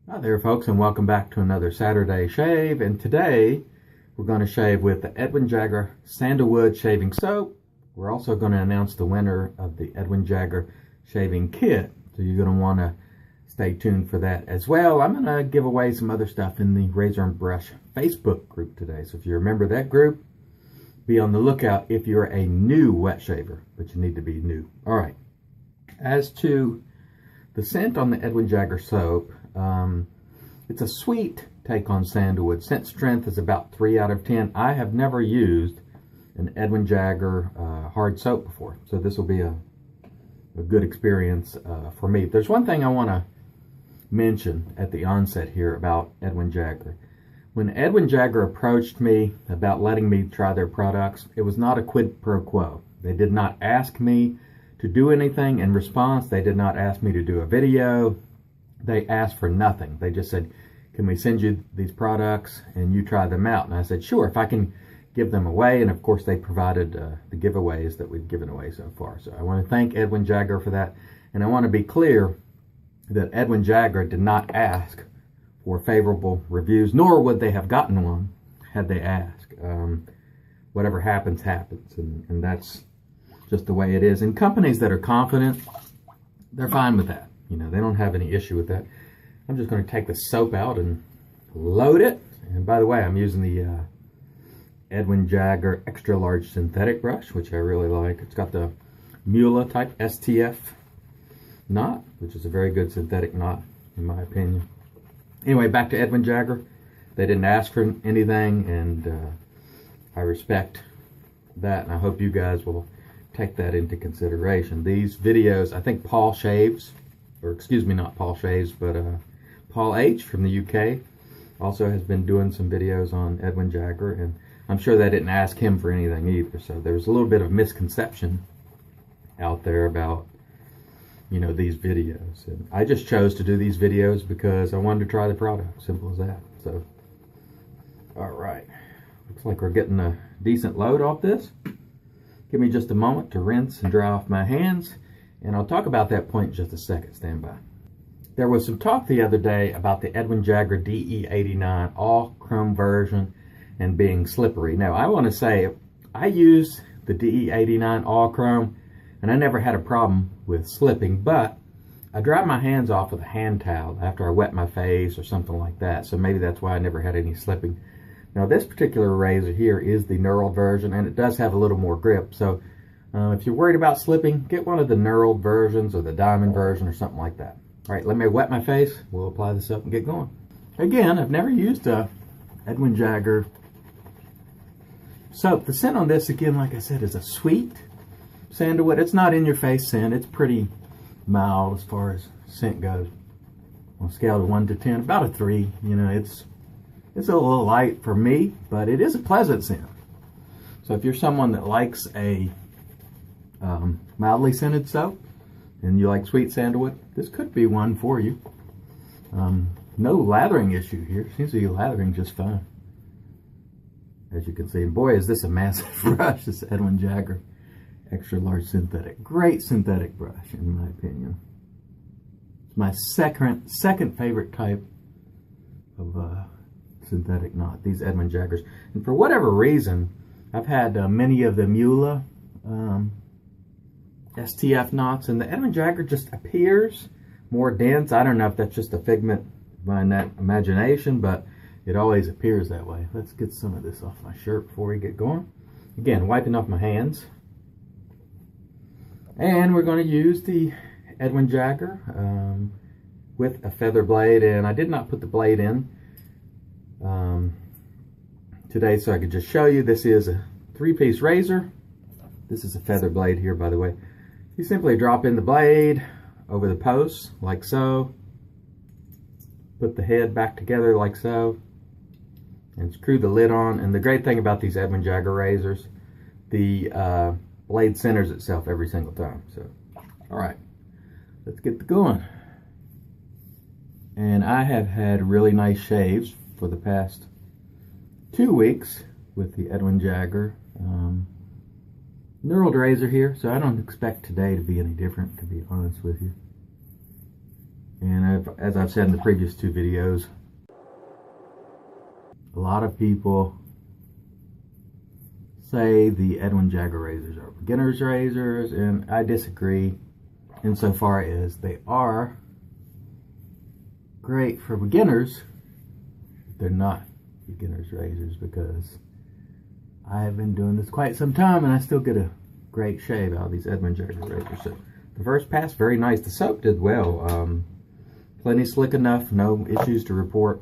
Hi there folks, and welcome back to another Saturday Shave. And today we're going to shave with the Edwin Jagger Sandalwood Shaving Soap. We're also going to announce the winner of the Edwin Jagger Shaving Kit, so you're going to want to stay tuned for that as well. I'm going to give away some other stuff in the Razor and Brush Facebook group today, so if you're a member of that group, be on the lookout if you're a new wet shaver, but you need to be new. Alright, as to the scent on the Edwin Jagger soap, it's a sweet take on sandalwood. Scent strength is about 3 out of 10. I have never used an Edwin Jagger hard soap before, so this will be a good experience for me. There's one thing I want to mention at the onset here about Edwin Jagger. When Edwin Jagger approached me about letting me try their products, it was not a quid pro quo. They did not ask me to do anything in response. They did not ask me to do a video. They asked for nothing. They just said, can we send you these products and you try them out? And I said, sure, if I can give them away. And of course they provided the giveaways that we've given away so far. So I want to thank Edwin Jagger for that. And I want to be clear that Edwin Jagger did not ask for favorable reviews, nor would they have gotten one had they asked. Whatever happens, happens. And that's just the way it is. And companies that are confident, they're fine with that. You know, they don't have any issue with that. I'm just going to take the soap out and load it. And by the way, I'm using the Edwin Jagger extra large synthetic brush, which I really like. It's got the Mula type STF knot, which is a very good synthetic knot in my opinion. Anyway, back to Edwin Jagger. They didn't ask for anything, and I respect that, and I hope you guys will take that into consideration. These videos, I think Paul Shaves, or excuse me, not Paul Shaves, but Paul H from the UK also has been doing some videos on Edwin Jagger, and I'm sure they didn't ask him for anything either. So there was a little bit of misconception out there about, you know, these videos. And I just chose to do these videos because I wanted to try the product. Simple as that. So, all right. Looks like we're getting a decent load off this. Give me just a moment to rinse and dry off my hands, and I'll talk about that point in just a second. Stand by. There was some talk the other day about the Edwin Jagger DE89 all chrome version and being slippery. Now, I want to say I used the DE89 all chrome and I never had a problem with slipping, but I dried my hands off with a hand towel after I wet my face or something like that, so maybe that's why I never had any slipping. Now, this particular razor here is the knurled version, and it does have a little more grip, so if you're worried about slipping, get one of the knurled versions or the diamond version or something like that. All right, let me wet my face. We'll apply this up and get going. Again, I've never used a Edwin Jagger soap. The scent on this, again, like I said, is a sweet sandalwood. It's not in your face scent. It's pretty mild as far as scent goes. On a scale of 1 to 10, about a 3. You know, it's a little light for me, but it is a pleasant scent. So if you're someone that likes a mildly scented soap and you like sweet sandalwood, this could be one for you. No lathering issue here. Seems to be lathering just fine, as you can see. And boy, is this a massive brush, this Edwin Jagger extra large synthetic. Great synthetic brush in my opinion. It's my second favorite type of synthetic knot, these Edwin Jaggers. And for whatever reason, I've had many of the Mula STF knots, and the Edwin Jagger just appears more dense. I don't know if that's just a figment of my imagination, but it always appears that way. Let's get some of this off my shirt before we get going. Again, wiping off my hands. And we're going to use the Edwin Jagger with a feather blade, and I did not put the blade in today so I could just show you. This is a 3-piece razor. This is a feather blade here, by the way. You simply drop in the blade over the post like so, put the head back together like so, and screw the lid on. And the great thing about these Edwin Jagger razors, the blade centers itself every single time. So, all right, let's get going. And I have had really nice shaves for the past 2 weeks with the Edwin Jagger knurled razor here, so I don't expect today to be any different, to be honest with you. And as I've said in the previous two videos, a lot of people say the Edwin Jagger razors are beginner's razors, and I disagree insofar as they are great for beginners. They're not beginner's razors, because I have been doing this quite some time and I still get a great shave out of these Edwin Jagger razors. So the first pass, very nice. The soap did well. Plenty slick enough, no issues to report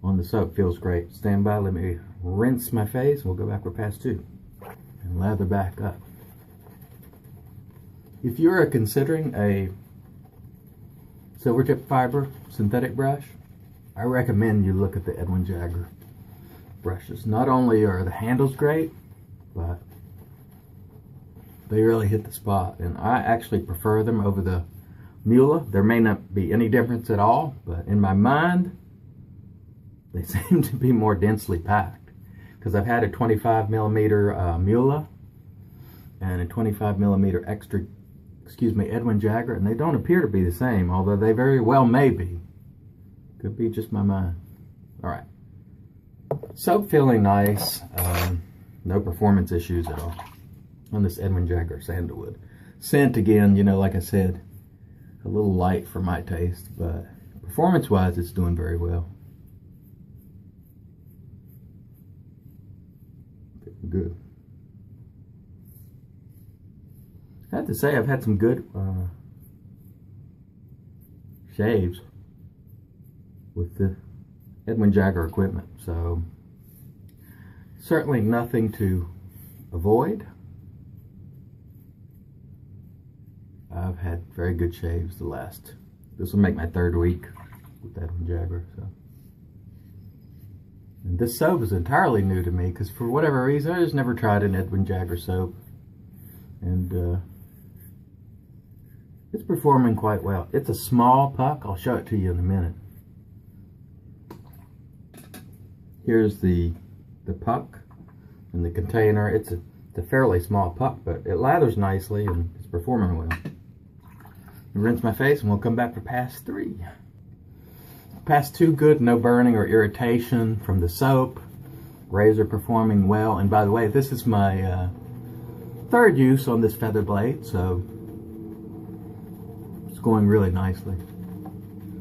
on the soap. Feels great. Stand by, let me rinse my face, and we'll go back with pass two and lather back up. If you're considering a silver tip fiber synthetic brush, I recommend you look at the Edwin Jagger brushes. Not only are the handles great, but they really hit the spot, and I actually prefer them over the Mula. There may not be any difference at all, but in my mind they seem to be more densely packed, because I've had a 25 millimeter Mula and a 25 millimeter Edwin Jagger, and they don't appear to be the same, although they very well may be. Could be just my mind. All right, soap feeling nice. No performance issues at all on this Edwin Jagger sandalwood. Scent, again, you know, like I said, a little light for my taste, but performance wise it's doing very well. Good. I have to say, I've had some good shaves with the Edwin Jagger equipment, so certainly nothing to avoid. I've had very good shaves this will make my third week with Edwin Jagger. So, and this soap is entirely new to me, because for whatever reason I just never tried an Edwin Jagger soap, and it's performing quite well. It's a small puck. I'll show it to you in a minute. Here's the puck and the container. It's a fairly small puck, but it lathers nicely and it's performing well. Rinse my face and we'll come back for pass three. Pass two, good, no burning or irritation from the soap. Razor performing well. And by the way, this is my third use on this feather blade, so it's going really nicely.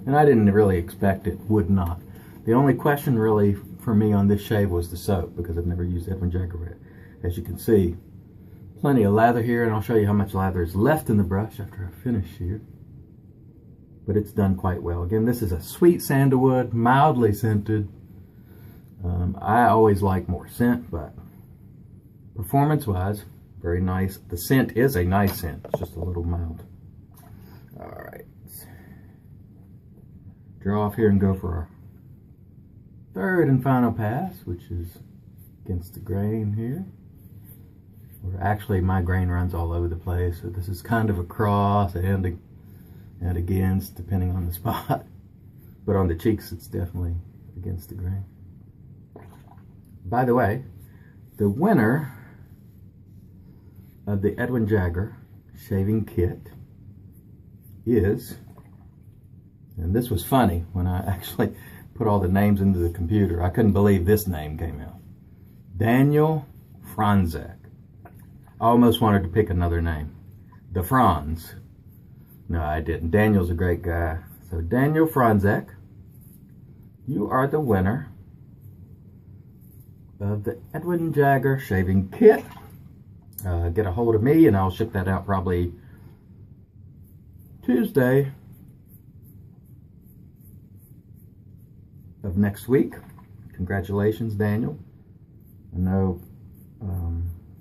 And I didn't really expect it would not. The only question really for me on this shave was the soap, because I've never used Edwin Jagger. As you can see, plenty of lather here, and I'll show you how much lather is left in the brush after I finish here. But it's done quite well. Again, this is a sweet sandalwood, mildly scented. I always like more scent, but performance-wise, very nice. The scent is a nice scent. It's just a little mild. All right. Draw off here and go for our third and final pass, which is against the grain here. Or actually, my grain runs all over the place, so this is kind of a cross and against, depending on the spot. But on the cheeks, it's definitely against the grain. By the way, the winner of the Edwin Jagger shaving kit is, and this was funny when I actually put all the names into the computer. I couldn't believe this name came out. Daniel Franzek. I almost wanted to pick another name. The Franz. No, I didn't. Daniel's a great guy. So Daniel Franzek, you are the winner of the Edwin Jagger shaving kit. Get a hold of me and I'll ship that out probably Tuesday of next week. Congratulations, Daniel. I know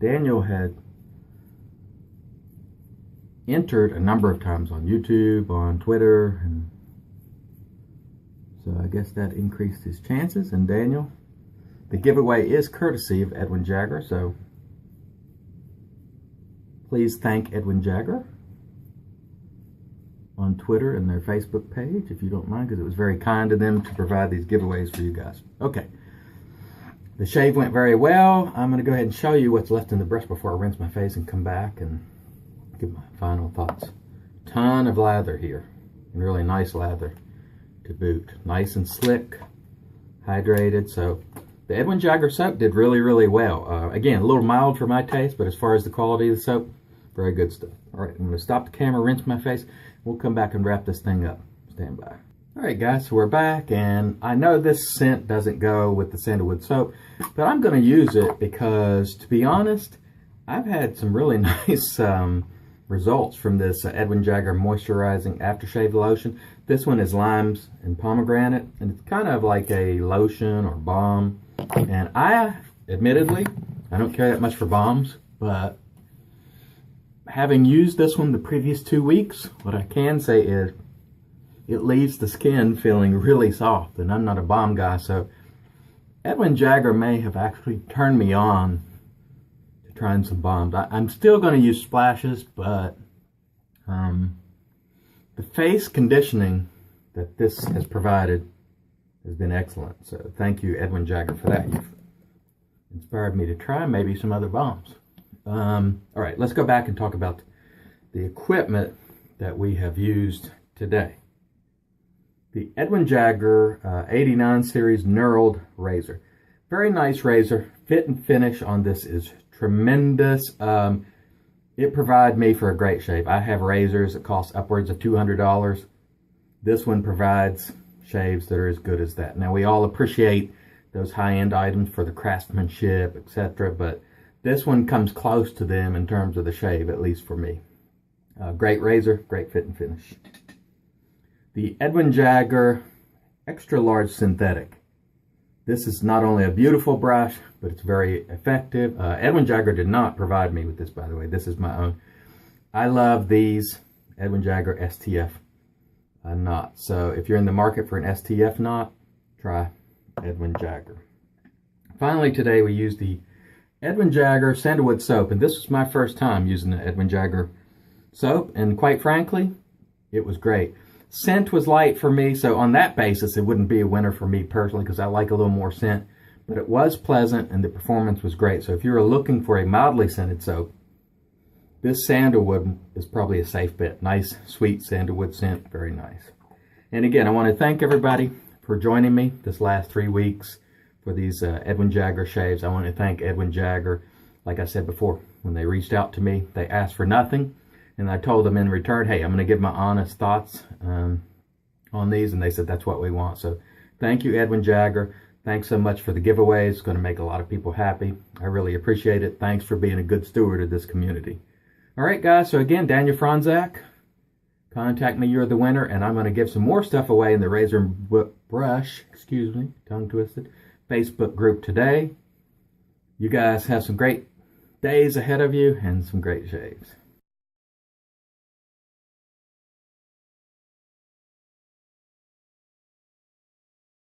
Daniel had entered a number of times on YouTube, on Twitter, and so I guess that increased his chances. And Daniel, the giveaway is courtesy of Edwin Jagger, so please thank Edwin Jagger on Twitter and their Facebook page, if you don't mind, because it was very kind of them to provide these giveaways for you guys. Okay, the shave went very well. I'm going to go ahead and show you what's left in the brush before I rinse my face and come back and give my final thoughts. Ton of lather here. and really nice lather to boot. Nice and slick, hydrated. So the Edwin Jagger soap did really, really well. Again, a little mild for my taste, but as far as the quality of the soap, very good stuff. All right, I'm going to stop the camera, rinse my face. We'll come back and wrap this thing up. Stand by. All right, guys, so we're back, and I know this scent doesn't go with the sandalwood soap, but I'm going to use it because, to be honest, I've had some really nice results from this Edwin Jagger Moisturizing Aftershave Lotion. This one is limes and pomegranate, and it's kind of like a lotion or balm. And admittedly, I don't care that much for balms, but having used this one the previous 2 weeks, what I can say is it leaves the skin feeling really soft, and I'm not a balm guy, so Edwin Jagger may have actually turned me on to trying some balms. I'm still going to use splashes, but the face conditioning that this has provided has been excellent. So thank you, Edwin Jagger, for that. You've inspired me to try maybe some other balms. All right, let's go back and talk about the equipment that we have used today. The Edwin Jagger 89 series knurled razor. Very nice razor. Fit and finish on this is tremendous. It provided me for a great shave. I have razors that cost upwards of $200. This one provides shaves that are as good as that. Now, we all appreciate those high-end items for the craftsmanship, etc., but this one comes close to them in terms of the shave, at least for me. Great razor, great fit and finish. The Edwin Jagger Extra Large Synthetic. This is not only a beautiful brush, but it's very effective. Edwin Jagger did not provide me with this, by the way. This is my own. I love these Edwin Jagger STF knots. So if you're in the market for an STF knot, try Edwin Jagger. Finally, today we used the Edwin Jagger Sandalwood Soap, and this was my first time using the Edwin Jagger soap, and quite frankly, it was great. Scent was light for me, so on that basis, it wouldn't be a winner for me personally because I like a little more scent, but it was pleasant and the performance was great. So if you were looking for a mildly scented soap, this sandalwood is probably a safe bet. Nice, sweet sandalwood scent, very nice. And again, I want to thank everybody for joining me this last 3 weeks for these Edwin Jagger shaves. I want to thank Edwin Jagger. Like I said before, when they reached out to me, they asked for nothing. And I told them in return, hey, I'm going to give my honest thoughts on these. And they said, that's what we want. So thank you, Edwin Jagger. Thanks so much for the giveaways. It's going to make a lot of people happy. I really appreciate it. Thanks for being a good steward of this community. All right, guys. So again, Daniel Franzak. Contact me. You're the winner. And I'm going to give some more stuff away in the Razor Brush, excuse me, tongue twisted, Facebook group today. You guys have some great days ahead of you and some great shaves.